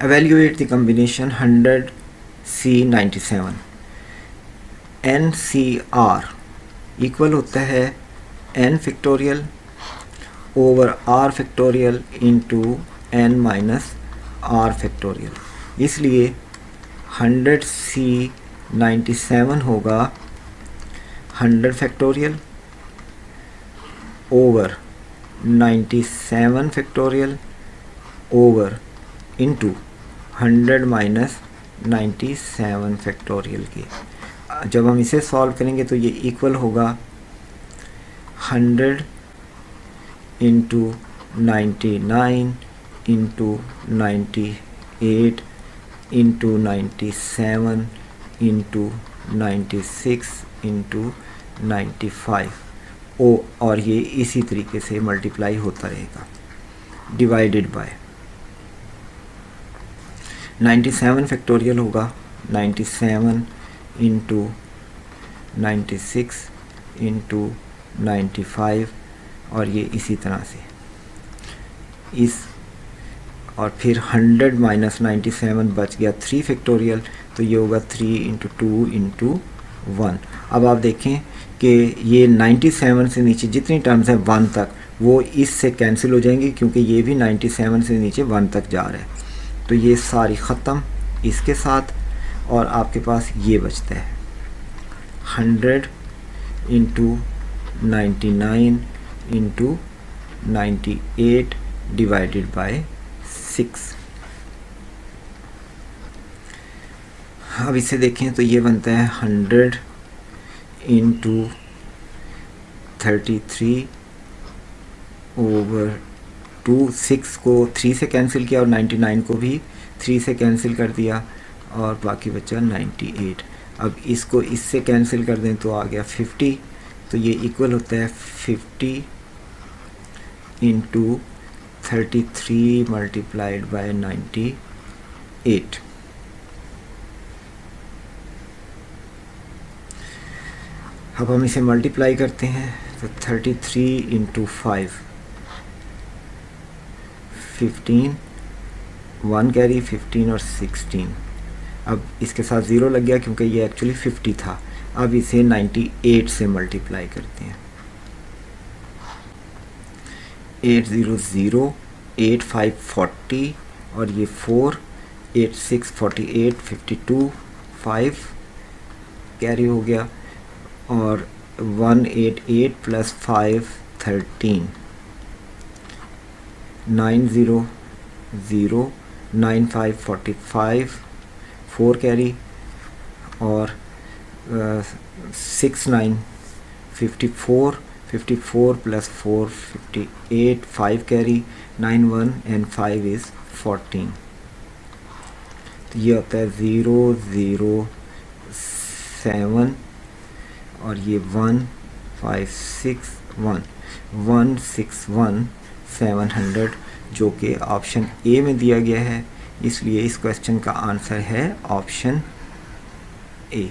Evaluate the combination 100C97। NCR equal होता है n factorial over r factorial into n minus r factorial. इसलिए 100C97 होगा 100 factorial over 97 factorial over into 100 minus 97 factorial के। जब हम इसे सॉल्व करेंगे तो ये इक्वल होगा 100 into 99 into 98 into 97 into 96 into 95 और ये इसी तरीके से मल्टीप्लाई होता रहेगा डिवाइडेड बाय 97 फैक्टोरियल होगा 97 इंटू 96 इंटू 95 और ये इसी तरह से इस और फिर 100 माइनस 97 बच गया 3 फैक्टोरियल, तो ये होगा 3 इंटू 2 इंटू 1। अब आप देखें कि ये 97 से नीचे जितनी टर्म्स हैं 1 तक वो इससे कैंसिल हो जाएंगी क्योंकि ये भी 97 से नीचे 1 तक जा रहा है। तो ये सारी ख़त्म इसके साथ और आपके पास ये बचता है 100 इंटू 99 इंटू 98 डिवाइडेड बाय 6। अब इसे देखें तो ये बनता है 100 इंटू 33 ओवर 2। 6 को 3 से कैंसिल किया और 99 को भी 3 से कैंसिल कर दिया और बाकी बचा 98। अब इसको इससे कैंसिल कर दें तो आ गया 50। तो ये इक्वल होता है 50 इंटू 33 मल्टीप्लाइड बाय 98। अब हम इसे मल्टीप्लाई करते हैं तो 33 इंटू 5 15 1 कैरी 15 और 16। अब इसके साथ ज़ीरो लग गया क्योंकि ये एक्चुअली 50 था। अब इसे 98 से मल्टीप्लाई करते हैं 8 0 0 8 5 40 और ये 4 8 6 48 52 5 कैरी हो गया और 188 प्लस 5 13 9 0 0 9 5 45 4 कैरी और 6 9 54 54 प्लस 4 58 5 कैरी 9 1 एंड 5 इज़ 14। तो ये होता है 0 0 7 और ये 1 5 6 1 1 6 1 700 जो कि ऑप्शन ए में दिया गया है। इसलिए इस क्वेश्चन का आंसर है ऑप्शन ए।